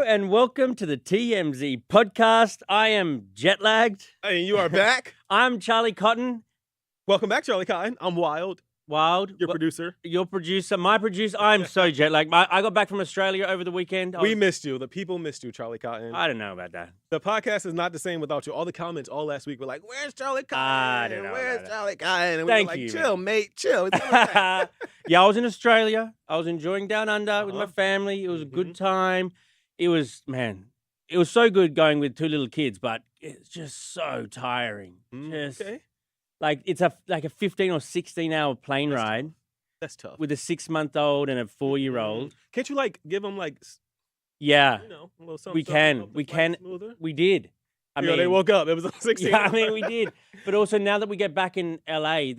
and welcome to the TMZ Podcast. I am jet lagged. And you are back. I'm Charlie Cotton. Welcome back, Charlie Cotton. I'm Wyld. Wyld. Your producer. Your producer. My producer. I'm so jet lagged. I got back from Australia over the weekend. We missed you. The people missed you, Charlie Cotton. I don't know about that. The podcast is not the same without you. All the comments all last week were like, where's Charlie Cotton? I don't know Where's Charlie Cotton? And Thank we were like, you, chill, man. mate, chill. It's okay. Yeah, I was in Australia. I was enjoying Down Under with my family. It was a good time. It was so good going with two little kids, but it's just so tiring. Okay. Like it's a 15 or 16 hour plane ride. That's tough. With a 6-month-old and a 4-year-old. Can't you give them Yeah, a little something? we can. Smoother? We did. I mean, they woke up. It was 16. Yeah, I mean, we did. But also now that we get back in LA,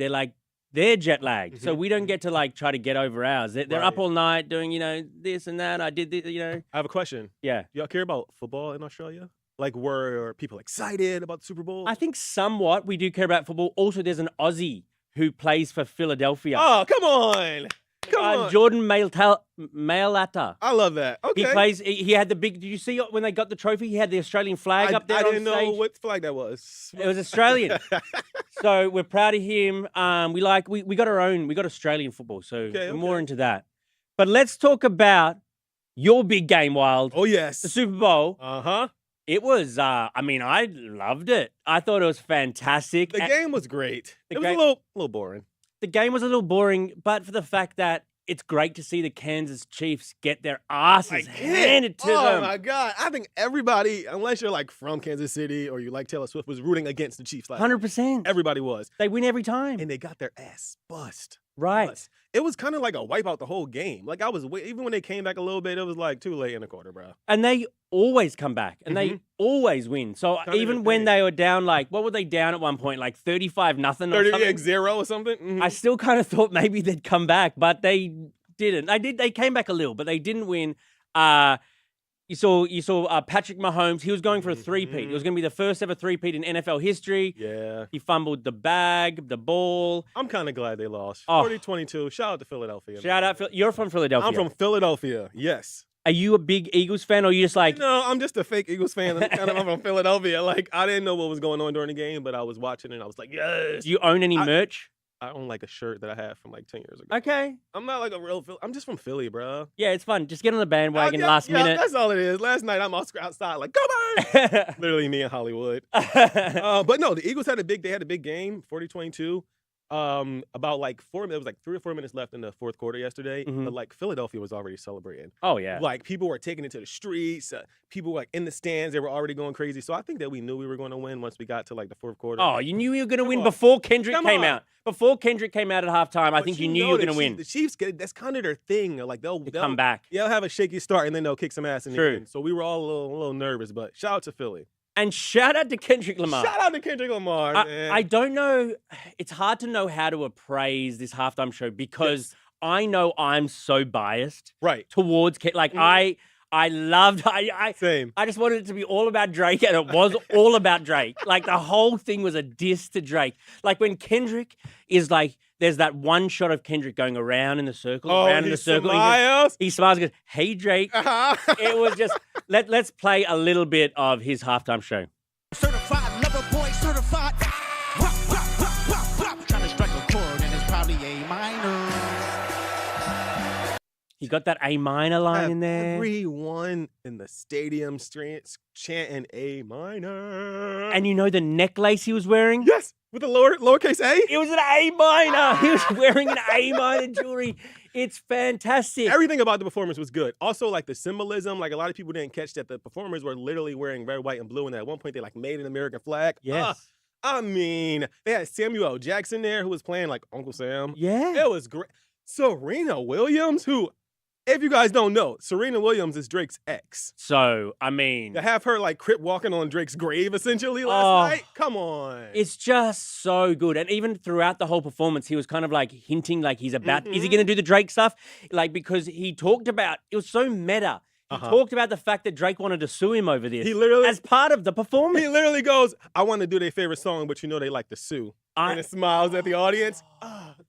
they're jet lagged. So we don't get to try to get over ours. They're up all night doing, this and that. I did this, I have a question. Yeah. Y'all care about football in Australia? Were people excited about the Super Bowl? I think somewhat we do care about football. Also, there's an Aussie who plays for Philadelphia. Oh, come on. Come on. Jordan Mailata. I love that. Okay. He plays. He had the big. Did you see when they got the trophy? He had the Australian flag up there. I on didn't know stage. what flag that was. It was Australian. So we're proud of him. We got our own. We got Australian football. So we're more into that. But let's talk about your big game, Wyld. Oh yes, The Super Bowl. It was. I loved it. I thought it was fantastic. The game was great. It was a little boring. The game was a little boring, but for the fact that it's great to see the Kansas Chiefs get their asses handed to them. Oh my God. I think everybody, unless you're from Kansas City or you like Taylor Swift, was rooting against the Chiefs. 100%. Everybody was. They win every time. And they got their ass bust. Right. Bust. It was kind of like a wipeout the whole game. Even when they came back a little bit, it was too late in the quarter, bro. And they always come back and they always win. So even when they were down, what were they down at one point? 35-0 or something? 30-0 or something? I still kind of thought maybe they'd come back, but they didn't. They came back a little, but they didn't win. You saw Patrick Mahomes. He was going for a three-peat. It was going to be the first ever three-peat in NFL history. Yeah. He fumbled the ball. I'm kind of glad they lost. Oh. 40-22. Shout out to Philadelphia. Shout out. You're from Philadelphia. I'm from Philadelphia. Yes. Are you a big Eagles fan, or are you just No, I'm just a fake Eagles fan. I'm from Philadelphia. I didn't know what was going on during the game, but I was watching and I was like, yes. Do you own any merch? I own a shirt that I had from 10 years ago. Okay. I'm not a real I'm just from Philly, bro. Yeah, it's fun. Just get on the bandwagon last minute. That's all it is. Last night I'm outside come on. Literally me in Hollywood. But no, the Eagles had a big game, 40-22. About 4 minutes, it was 3 or 4 minutes left in the fourth quarter yesterday. But Philadelphia was already celebrating. Oh yeah. People were taking it to the streets. People were in the stands. They were already going crazy. So I think that we knew we were going to win once we got to the fourth quarter. Oh, you knew you were going to win before Kendrick came out. Before Kendrick came out at halftime, I think you knew you were going to win. The Chiefs, that's kind of their thing. They'll come back. Yeah, they'll have a shaky start and then they'll kick some ass in the True. end. So we were all a little nervous, but shout out to Philly. And shout out to Kendrick Lamar. Shout out to Kendrick Lamar, man. I don't know. It's hard to know how to appraise this halftime show because I know I'm so biased towards I loved Same. I just wanted it to be all about Drake, and it was all about Drake. The whole thing was a diss to Drake. When Kendrick is there's that one shot of Kendrick going around in the circle, around in the circle. He smiles and goes, "Hey Drake." It was just let's play a little bit of his halftime show. Certified lover boy, certified. Trying to strike a chord and it's probably A minor. He got that A minor line in there. Everyone in the stadium chanting A minor. And the necklace he was wearing? Yes, with the lowercase a? It was an A minor. He was wearing an A minor jewelry. It's fantastic. Everything about the performance was good. Also, the symbolism, a lot of people didn't catch that the performers were literally wearing red, white, and blue, and at one point they made an American flag. Yes. They had Samuel L. Jackson there who was playing Uncle Sam. Yeah. It was great. Serena Williams, who, if you guys don't know, Serena Williams is Drake's ex. So, to have her crip walking on Drake's grave essentially last night, come on. It's just so good. And even throughout the whole performance, he was kind of hinting he's about, is he going to do the Drake stuff? Because he talked about, it was so meta. He talked about the fact that Drake wanted to sue him over this. He literally, as part of the performance. He literally goes, I want to do their favorite song, but they like to sue. and it smiles at the audience.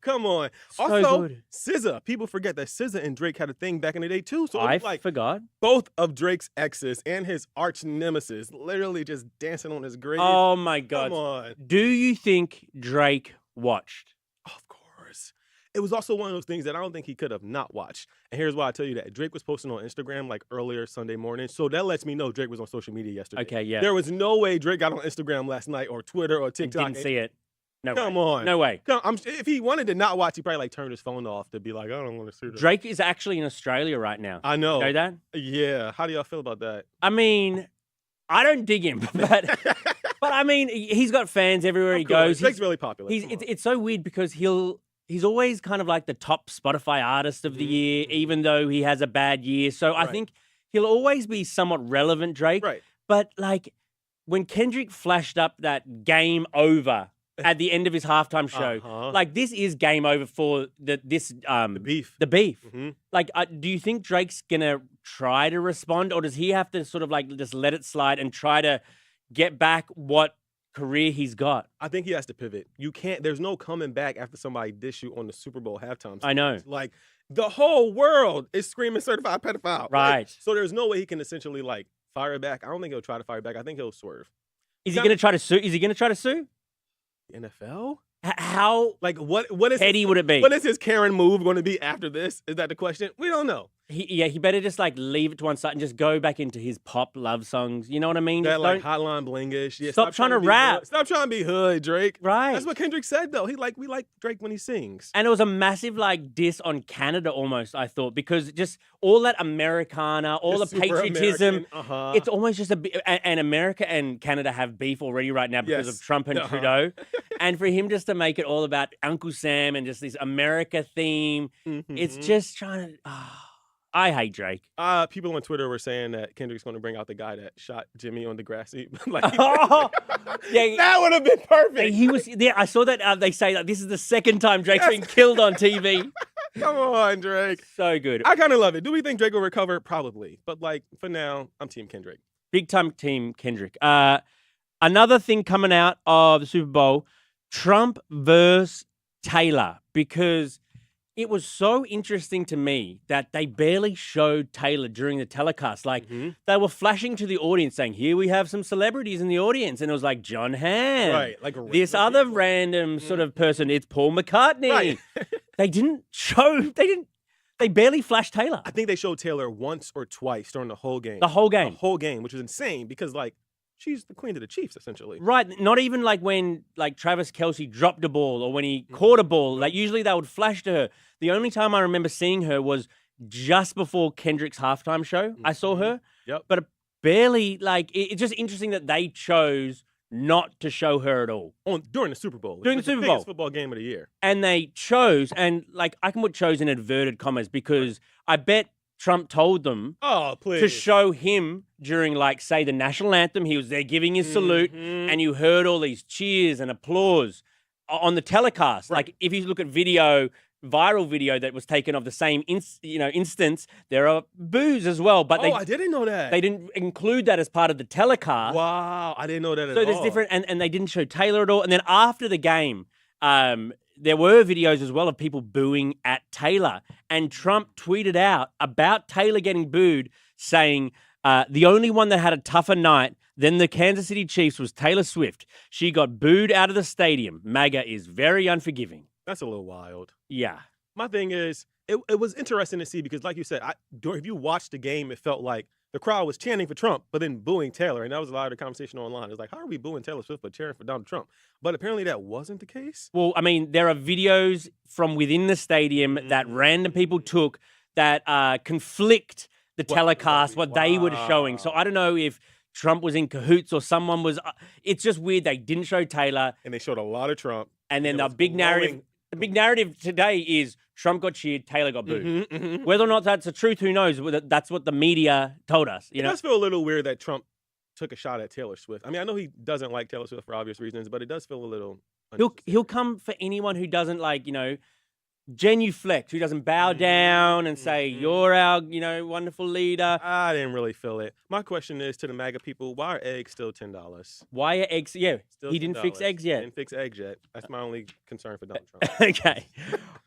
Come on. So Also, good. SZA. People forget that SZA and Drake had a thing back in the day too. So I it's like forgot. both of Drake's exes and his arch nemesis literally just dancing on his grave. Oh my God. Come on. Do you think Drake watched? Of course. It was also one of those things that I don't think he could have not watched. And here's why I tell you that. Drake was posting on Instagram like earlier Sunday morning. So that lets me know Drake was on social media yesterday. Okay, yeah. There was no way Drake got on Instagram last night or Twitter or TikTok. Didn't see it. No Come way. on. No way. If he wanted to not watch, he probably like turned his phone off to be like, I don't want to see this. Drake is actually in Australia right now. I know. You know that? Yeah. How do y'all feel about that? I mean, I don't dig him, but I mean, he's got fans everywhere he goes. Drake's really popular. It's so weird because he's always kind of like the top Spotify artist of the year, even though he has a bad year. So I think he'll always be somewhat relevant, Drake. Right. But like when Kendrick flashed up that game over at the end of his halftime show, like this is game over for the beef. The beef. Mm-hmm. Like, do you think Drake's gonna try to respond, or does he have to sort of like just let it slide and try to get back what career he's got? I think he has to pivot. You can't. There's no coming back after somebody dish you on the Super Bowl halftime. I know. Like the whole world is screaming certified pedophile. Right. So there's no way he can essentially like fire it back. I don't think he'll try to fire it back. I think he'll swerve. Is he gonna try to sue? Is he gonna try to sue? NFL? How like what is petty would it be? What is his Karen move going to be after this? Is that the question? We don't know. He better just like leave it to one side and just go back into his pop love songs. You know what I mean? That like Hotline Blingish. Yeah, stop trying to rap. Hood. Stop trying to be hood, Drake. Right. That's what Kendrick said though. We like Drake when he sings. And it was a massive like diss on Canada almost, I thought, because just all that Americana, all the patriotism, it's almost just and America and Canada have beef already right now because of Trump and Trudeau. And for him just to make it all about Uncle Sam and just this America theme, it's just trying to... I hate Drake. People on Twitter were saying that Kendrick's going to bring out the guy that shot Jimmy on Degrassi. Like, that would have been perfect. He was. Yeah, I saw that. They say that this is the second time Drake's been killed on TV. Come on, Drake. So good. I kind of love it. Do we think Drake will recover? Probably. But like for now, I'm Team Kendrick. Big time Team Kendrick. Another thing coming out of the Super Bowl, Trump versus Taylor, because it was so interesting to me that they barely showed Taylor during the telecast. Like, they were flashing to the audience saying, here we have some celebrities in the audience. And it was like John Hamm. Right. Like this other random sort of person. It's Paul McCartney. Right. They didn't show... They barely flashed Taylor. I think they showed Taylor once or twice during the whole game. The whole game. The whole game, which was insane because, like, she's the queen of the Chiefs, essentially. Right. Not even like when like Travis Kelce dropped a ball or when he caught a ball. Like usually they would flash to her. The only time I remember seeing her was just before Kendrick's halftime show. I saw her. Yep. But barely like it's just interesting that they chose not to show her at all. During the Super Bowl. During the Super Bowl. Biggest football game of the year. And they chose, and like I can put chose in inverted commas because I bet Trump told them to show him during, like, say, the national anthem. He was there giving his salute, and you heard all these cheers and applause on the telecast. Right. Like, if you look at viral video that was taken of the same instance, there are boos as well. But I didn't know that. They didn't include that as part of the telecast. Wow, I didn't know that at all. So there's different, and they didn't show Taylor at all. And then after the game, there were videos as well of people booing at Taylor. And Trump tweeted out about Taylor getting booed, saying, the only one that had a tougher night than the Kansas City Chiefs was Taylor Swift. She got booed out of the stadium. MAGA is very unforgiving. That's a little wild. Yeah. My thing is, it was interesting to see because, like you said, if you watched the game, it felt like the crowd was chanting for Trump, but then booing Taylor. And that was a lot of the conversation online. It's like, how are we booing Taylor Swift but cheering for Donald Trump? But apparently that wasn't the case. Well, I mean, there are videos from within the stadium that random people took that conflict the telecast, what they were showing. So I don't know if Trump was in cahoots or someone was... it's just weird. They didn't show Taylor. And they showed a lot of Trump. And then the big narrative... The big narrative today is Trump got cheered, Taylor got booed. Whether or not that's the truth, who knows? That's what the media told us. You know? It does feel a little weird that Trump took a shot at Taylor Swift. I mean, I know he doesn't like Taylor Swift for obvious reasons, but it does feel a little... He'll come for anyone who doesn't genuflect, who doesn't bow down and say, you're our, wonderful leader. I didn't really feel it. My question is to the MAGA people, why are eggs still $10? Why are eggs? Yeah, Still he didn't fix $10. eggs yet. Didn't fix eggs yet. That's my only concern for Donald Trump. Okay.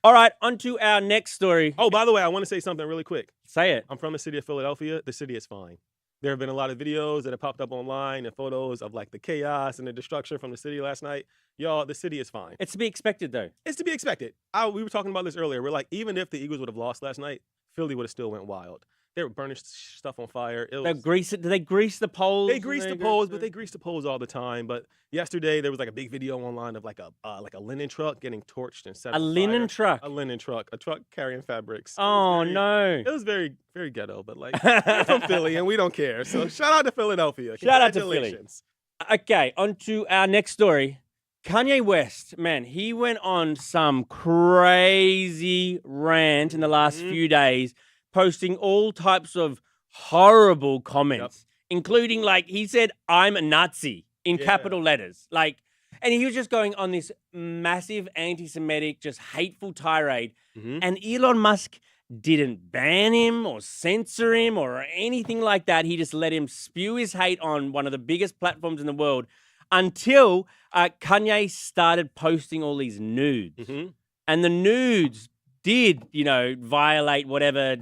All right, on to our next story. Oh, by the way, I want to say something really quick. Say it. I'm from the city of Philadelphia. The city is fine. There have been a lot of videos that have popped up online and photos of like the chaos and the destruction from the city last night. Y'all, the city is fine. It's to be expected, though. It's to be expected. We were talking about this earlier. We're like, even if the Eagles would have lost last night, Philly would have still went wild. They were burning stuff on fire. They grease it. Do they grease the poles? They grease the poles, but they grease the poles all the time. But yesterday there was like a big video online of like a linen truck getting torched and set on fire. linen truck? A linen truck. A truck carrying fabrics. Oh, no. It was very, very ghetto, but like, we're from Philly and we don't care. So shout out to Philadelphia. Shout out to Philly. Congratulations. Okay, on to our next story. Kanye West, man, he went on some crazy rant in the last few days, posting all types of horrible comments, including like he said, "I'm a Nazi" in capital letters. Like, and he was just going on this massive anti-Semitic, just hateful tirade. And Elon Musk didn't ban him or censor him or anything like that. He just let him spew his hate on one of the biggest platforms in the world until Kanye started posting all these nudes. And the nudes did, violate whatever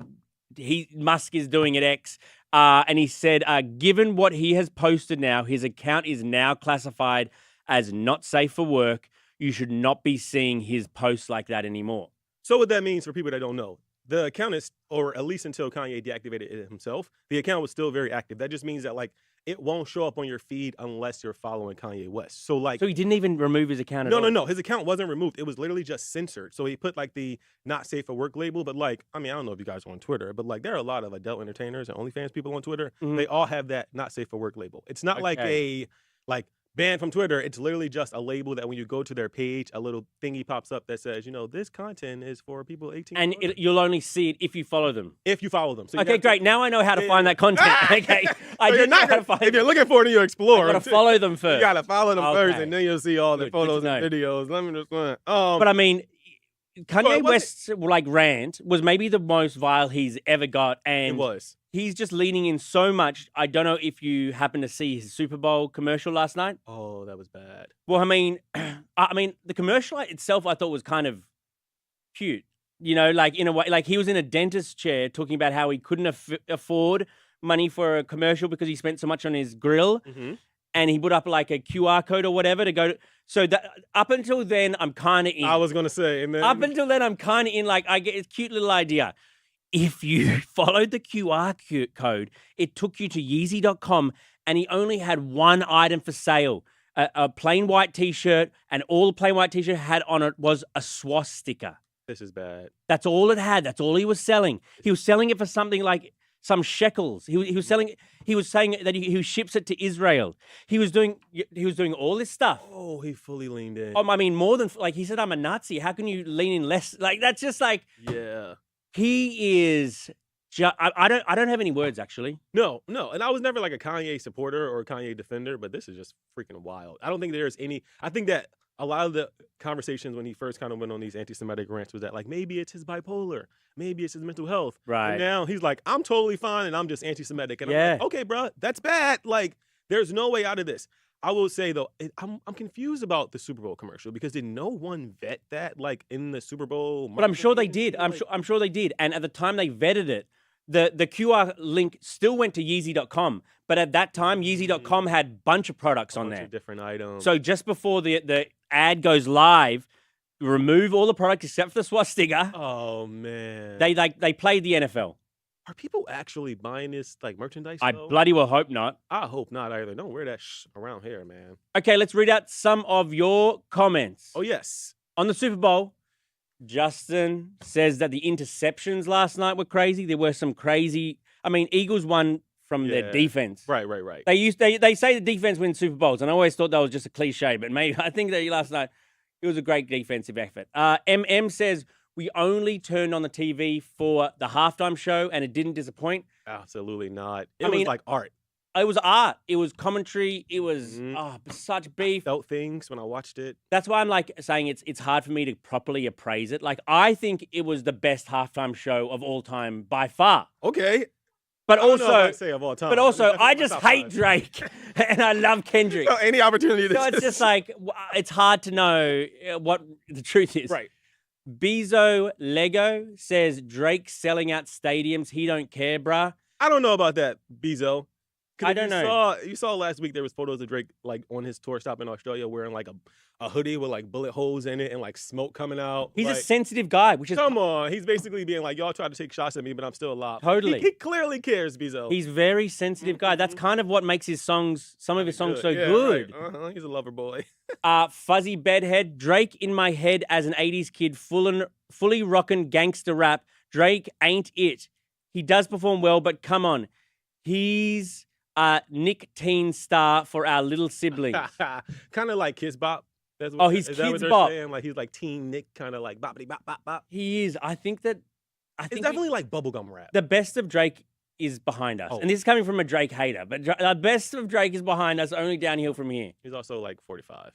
Musk is doing at X. And he said, given what he has posted now, his account is now classified as not safe for work. You should not be seeing his posts like that anymore. So what that means for people that don't know, the account is, or at least until Kanye deactivated it himself, the account was still very active. That just means that like it won't show up on your feed unless you're following Kanye West. So like, so he didn't even remove his account at all? No. His account wasn't removed. It was literally just censored. So he put like the not safe for work label. But like, I mean, I don't know if you guys are on Twitter, but like there are a lot of adult entertainers and OnlyFans people on Twitter. They all have that not safe for work label. It's not like a banned from Twitter. It's literally just a label that when you go to their page, a little thingy pops up that says, this content is for people 18. And you'll only see it if you follow them. If you follow them. So okay, great. Now I know how to find that content. Okay. I didn't know how to find it. If you're looking for it in your Explorer. You gotta follow them first. You gotta follow them first, and then you'll see all the photos and videos. Let me just but I mean, Kanye West's rant was maybe the most vile he's ever got. And it was. He's just leaning in so much. I don't know if you happened to see his Super Bowl commercial last night. Oh, that was bad. Well, I mean, the commercial itself I thought was kind of cute. Like in a way, like he was in a dentist's chair talking about how he couldn't afford money for a commercial because he spent so much on his grill. And he put up like a QR code or whatever to go to. So that, up until then, I'm kind of in. I was going to say. And then... Up until then, I'm kind of in. Like, I get a cute little idea. If you followed the QR code, it took you to Yeezy.com and he only had one item for sale, a plain white T-shirt, and all the plain white T-shirt had on it was a swastika. This is bad. That's all it had. That's all he was selling. He was selling it for something like some shekels. He was selling. He was saying that he ships it to Israel. He was doing all this stuff. Oh, he fully leaned in. I mean, more than like he said, I'm a Nazi. How can you lean in less? Like that's just like he is. I don't have any words actually. No, and I was never like a Kanye supporter or a Kanye defender, but this is just freaking wild. I don't think there's any. I think that a lot of the conversations when he first kind of went on these anti-Semitic rants was that like maybe it's his bipolar, maybe it's his mental health. Right. And now he's like, I'm totally fine and I'm just anti-Semitic. And I'm like, okay, bro, that's bad. Like, there's no way out of this. I will say though, I'm confused about the Super Bowl commercial because did no one vet that like in the Super Bowl? But I'm sure they did. I'm sure they did. And at the time they vetted it, the QR link still went to Yeezy.com. But at that time, Yeezy.com had a bunch of products on there. Of different items. So just before the ad goes live, remove all the products except for the swastika. Oh man. They played the NFL. Are people actually buying this like merchandise? I bloody well hope not. I hope not either. Don't wear that around here, man. Okay, let's read out some of your comments. Oh yes. On the Super Bowl, Justin says that the interceptions last night were crazy. There were some crazy. I mean, Eagles won from their defense. Right. They say the defense wins Super Bowls, and I always thought that was just a cliche, but maybe I think that last night it was a great defensive effort. MM says we only turned on the TV for the halftime show, and it didn't disappoint. Absolutely not. It was like art. art. It was commentary. It was such beef. Felt things when I watched it. That's why I'm like saying it's hard for me to properly appraise it. Like I think it was the best halftime show of all time by far. Okay. But I don't know if also, I'd say of all time. but also, That's I my just top hate five. Drake and I love Kendrick. So any opportunity. So it's just like it's hard to know what the truth is. right. Bezo Lego says Drake selling out stadiums. He don't care, bruh. I don't know about that, Bezo. 'Cause I if don't know. You saw last week there was photos of Drake like on his tour stop in Australia wearing like a hoodie with like bullet holes in it and like smoke coming out. He's like, a sensitive guy, which is come on. He's basically being like, y'all tried to take shots at me, but I'm still alive. Totally. He clearly cares, Bezo. he's very sensitive guy. That's kind of what makes his songs, some of his songs, so Yeah, good. right. He's a lover boy. Fuzzy Bedhead, Drake in my head as an 80s kid, fully rockin' gangster rap. Drake ain't it. He does perform well, but come on. He's a Nick Teen star for our little sibling. Kind of like Kids Bop. That's what, He's is that what Kids they're Bop. saying? Like he's like teen Nick, kind of like boppity bop bop bop. He is. I think It's definitely like bubblegum rap. the best of Drake is behind us. Oh. And this is coming from a Drake hater, but the best of Drake is behind us, only downhill from here. He's also like 45.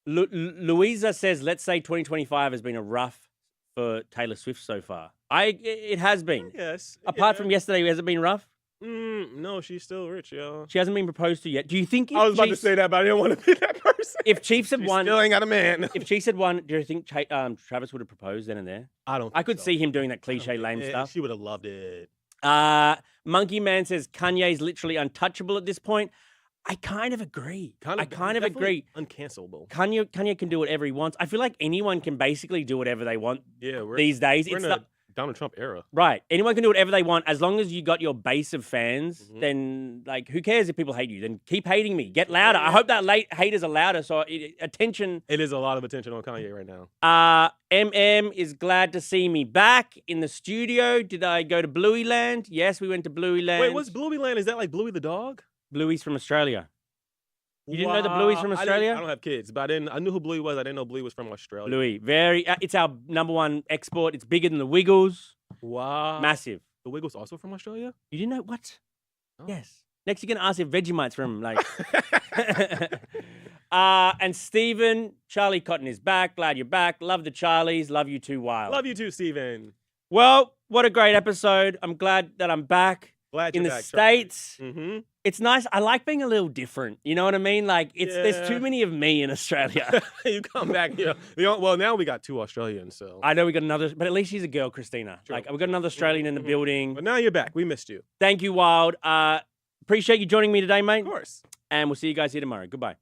Louisa says, let's say 2025 has been a rough for Taylor Swift so far. It has been. Yes. Apart from yesterday, has it been rough? No, she's still rich, yo. She hasn't been proposed to yet. Do you think if I was about to Chiefs, say that, but I didn't want to be that person. if Chiefs had She won, still ain't got a man. if Chiefs had won, do you think Travis would have proposed then and there? I don't. I could so. see him doing that cliche lame Yeah, stuff. She would have loved it. Monkey Man says Kanye's literally untouchable at this point. I kind of agree. I kind of agree. Uncancelable. Kanye can do whatever he wants. I feel like anyone can basically do whatever they want Yeah, these days. We're It's in a Donald Trump era. right. Anyone can do whatever they want as long as you got your base of fans. Mhm. Then, like, who cares if people hate you? Then keep hating me. Get louder. I hope that haters are louder. So attention. It is a lot of attention on Kanye right now. MM is glad to see me back in the studio. Did I go to Bluey Land? Yes, we went to Bluey Land. Wait, what's Bluey Land? Is that like Bluey the dog? Bluey's from Australia. You didn't know the Bluey's from Australia? I don't have kids, but I knew who Bluey was. I didn't know Bluey was from Australia. Bluey, it's our #1 export. It's bigger than the Wiggles. Wow. Massive. The Wiggles also from Australia? You didn't know what? Oh. Yes. Next, you're gonna ask if Vegemite's from like. And Steven, Charlie Cotton is back. Glad you're back. Love the Charlies. Love you too, Wyld. Love you too, Steven. Well, what a great episode. I'm glad that I'm back Glad in you're the back, Charlie. States. Mm-hmm. It's nice. I like being a little different. You know what I mean? Like there's Yeah. too many of me in Australia. You come back here. Well, now we got 2 Australians, so. I know we got another, but at least she's a girl, Christina. True. Like we got another Australian in the Mhm. building. But now you're back. We missed you. Thank you, Wyld. Appreciate you joining me today, mate. Of course. And we'll see you guys here tomorrow. Goodbye.